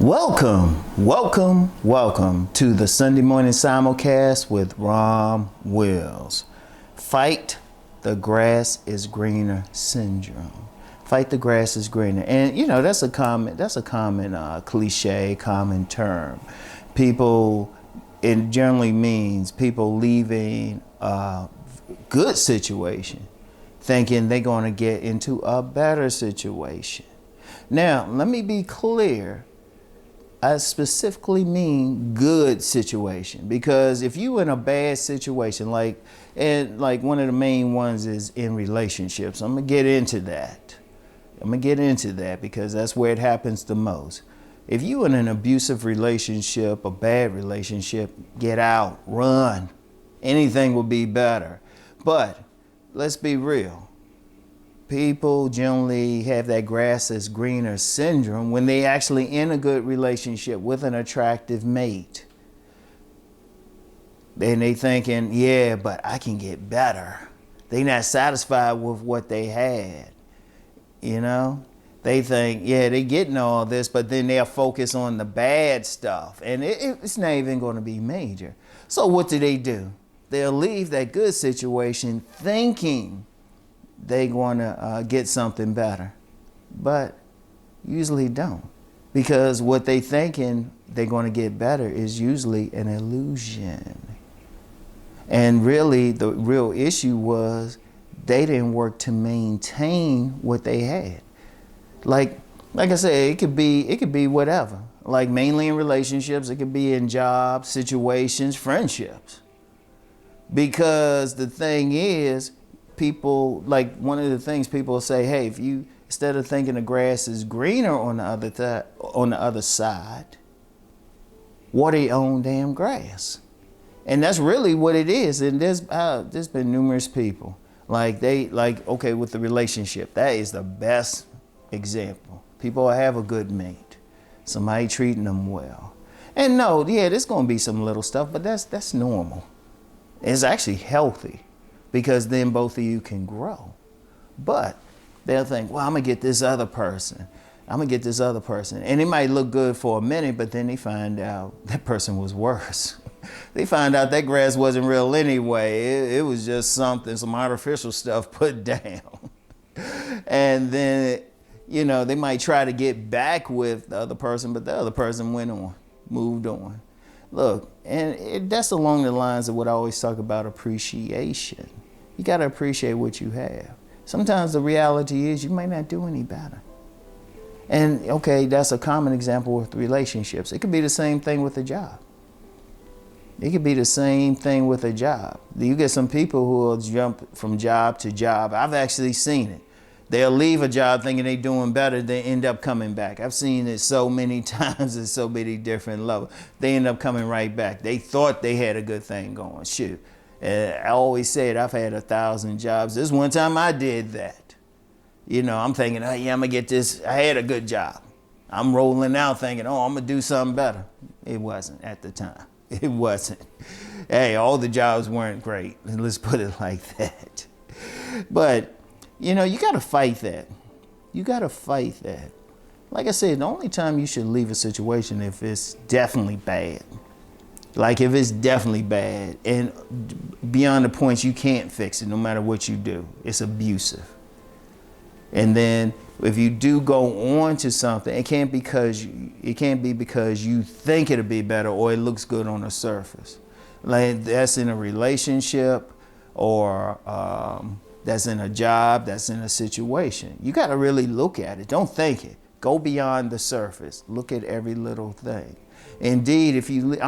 Welcome to the Sunday morning simulcast with Rom Wills. Fight the grass is greener syndrome. Fight the grass is greener, and you know that's a common cliche, common term. It generally means people leaving a good situation, thinking they're going to get into a better situation. Now, let me be clear. I specifically mean good situation, because if you in a bad situation, like one of the main ones is in relationships. I'm gonna get into that because that's where it happens the most. If you in an abusive relationship, a bad relationship, get out, run. Anything will be better. But let's be real. People generally have that grass is greener syndrome when they actually in a good relationship with an attractive mate. And they thinking, yeah, but I can get better. They not satisfied with what they had. You know? They think, yeah, they getting all this, but then they'll focus on the bad stuff. And it's not even going to be major. So what do? They'll leave that good situation thinking they want to get something better, but usually don't, because what they thinking they're going to get better is usually an illusion. And really, the real issue was they didn't work to maintain what they had. Like I said, it could be whatever. Like mainly in relationships, it could be in jobs, situations, friendships. Because the thing is, people, like one of the things people say, hey, if you, instead of thinking the grass is greener on the other side, water your own damn grass. And that's really what it is. And there's been numerous people okay, with the relationship, that is the best example. People have a good mate, somebody treating them well. And no, yeah, there's gonna be some little stuff, but that's normal. It's actually healthy, because then both of you can grow. But they'll think, well, I'm gonna get this other person. And it might look good for a minute, but then they find out that person was worse. They find out that grass wasn't real anyway. It was just some artificial stuff put down. And then, you know, they might try to get back with the other person, but the other person moved on. Look, and that's along the lines of what I always talk about, appreciation. You got to appreciate what you have. Sometimes the reality is you might not do any better. And okay, that's a common example with relationships. It could be the same thing with a job. You get some people who will jump from job to job. I've actually seen it. They'll leave a job thinking they're doing better. They end up coming back. I've seen it so many times at so many different levels. They end up coming right back. They thought they had a good thing going. Shoot. I always said I've had 1,000 jobs. This one time I did that. You know, I'm thinking, oh yeah, I'm gonna get this. I had a good job. I'm rolling out thinking, oh, I'm gonna do something better. It wasn't at the time. It wasn't. Hey, all the jobs weren't great. Let's put it like that. But, you know, you gotta fight that. Like I said, the only time you should leave a situation if it's definitely bad. Like if it's definitely bad and beyond the point you can't fix it no matter what you do. It's abusive. And then if you do go on to something, it can't be because you think it'll be better or it looks good on the surface. Like that's in a relationship or that's in a job, that's in a situation. You got to really look at it. Don't think it. Go beyond the surface. Look at every little thing. Indeed, if you leave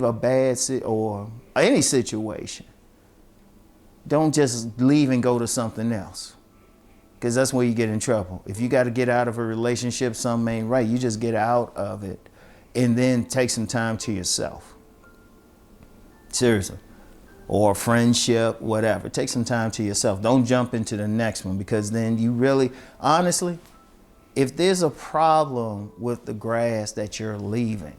a bad or any situation, don't just leave and go to something else, because that's where you get in trouble. If you got to get out of a relationship, something ain't right, you just get out of it and then take some time to yourself. Seriously. Or friendship, whatever. Take some time to yourself. Don't jump into the next one, because then you really, honestly, if there's a problem with the grass that you're leaving,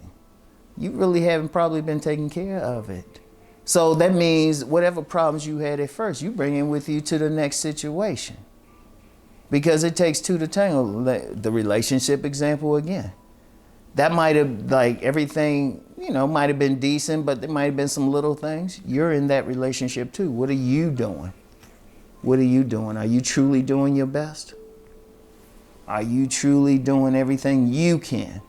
you really haven't probably been taking care of it. So that means whatever problems you had at first, you bring it with you to the next situation. Because it takes two to tango. The relationship example again. That might have, like, everything, you know, might have been decent, but there might have been some little things. You're in that relationship too. What are you doing? What are you doing? Are you truly doing your best? Are you truly doing everything you can?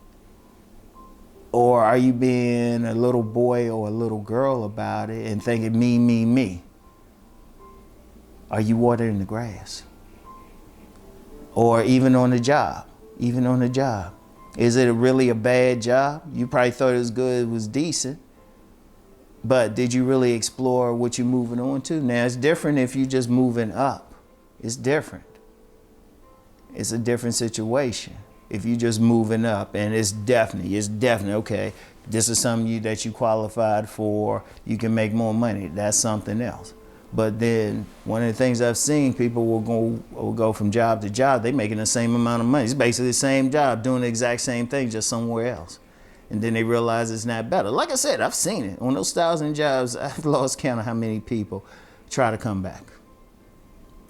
Or are you being a little boy or a little girl about it and thinking me, me, me? Are you watering the grass? Or even on the job, Is it really a bad job? You probably thought it was good, it was decent. But did you really explore what you're moving on to? Now, it's different if you're just moving up. It's different. It's a different situation. If you're just moving up, and it's definitely, okay, this is something that you qualified for, you can make more money. That's something else. But then one of the things I've seen, people will go from job to job, they're making the same amount of money. It's basically the same job, doing the exact same thing, just somewhere else. And then they realize it's not better. Like I said, I've seen it. On those 1,000 jobs, I've lost count of how many people try to come back.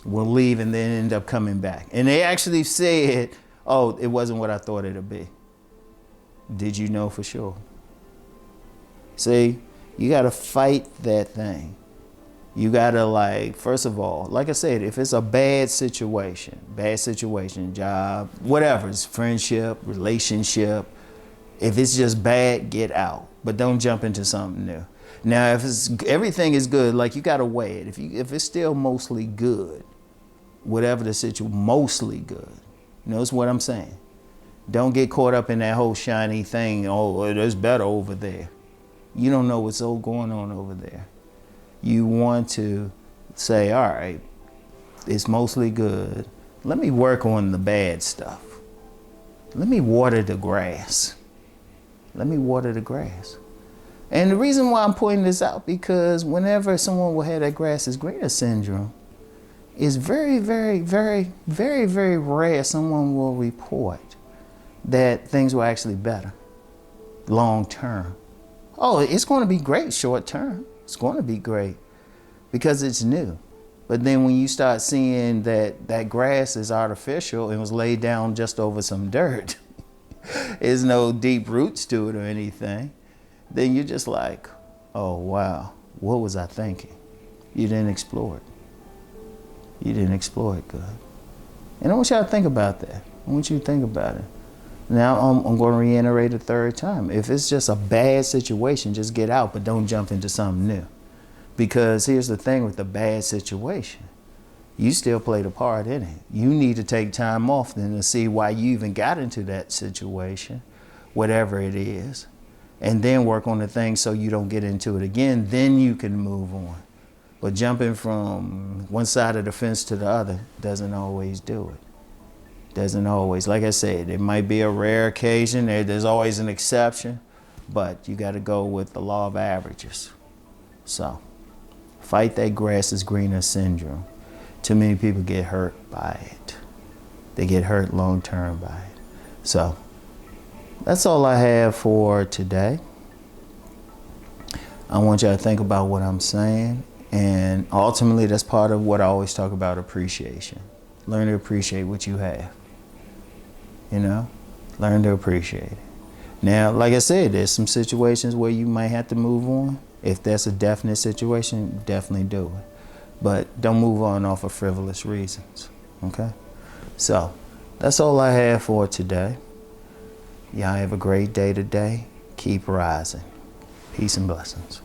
Will leave and then end up coming back. And they actually said, oh, it wasn't what I thought it'd be. Did you know for sure? See, you gotta fight that thing. You gotta, like, first of all, like I said, if it's a bad situation, job, whatever, it's friendship, relationship, if it's just bad, get out. But don't jump into something new. Now, if everything is good, like, you gotta weigh it. If it's still mostly good, whatever the situation, mostly good. Notice what I'm saying. Don't get caught up in that whole shiny thing. Oh, there's better over there. You don't know what's all going on over there. You want to say, all right, it's mostly good. Let me work on the bad stuff. Let me water the grass. And the reason why I'm pointing this out, because whenever someone will have that grass is greener syndrome, it's very, very, very, very, very rare someone will report that things were actually better long term. Oh, it's going to be great short term. It's going to be great because it's new. But then when you start seeing that grass is artificial and was laid down just over some dirt, there's no deep roots to it or anything, then you're just like, oh, wow, what was I thinking? You didn't explore it. You didn't explore it good. And I want y'all to think about that. I want you to think about it. Now I'm going to reiterate a third time. If it's just a bad situation, just get out, but don't jump into something new. Because here's the thing with the bad situation. You still played a part in it. You need to take time off then to see why you even got into that situation, whatever it is, and then work on the things so you don't get into it again. Then you can move on. But jumping from one side of the fence to the other doesn't always do it. Doesn't always. Like I said, it might be a rare occasion. There's always an exception, but you got to go with the law of averages. So, fight that grass is greener syndrome. Too many people get hurt by it. They get hurt long term by it. So, that's all I have for today. I want y'all to think about what I'm saying. And ultimately, that's part of what I always talk about, appreciation. Learn to appreciate what you have. You know, learn to appreciate it. Now, like I said, there's some situations where you might have to move on. If that's a definite situation, definitely do it. But don't move on off of frivolous reasons, okay? So, that's all I have for today. Y'all have a great day today. Keep rising. Peace and blessings.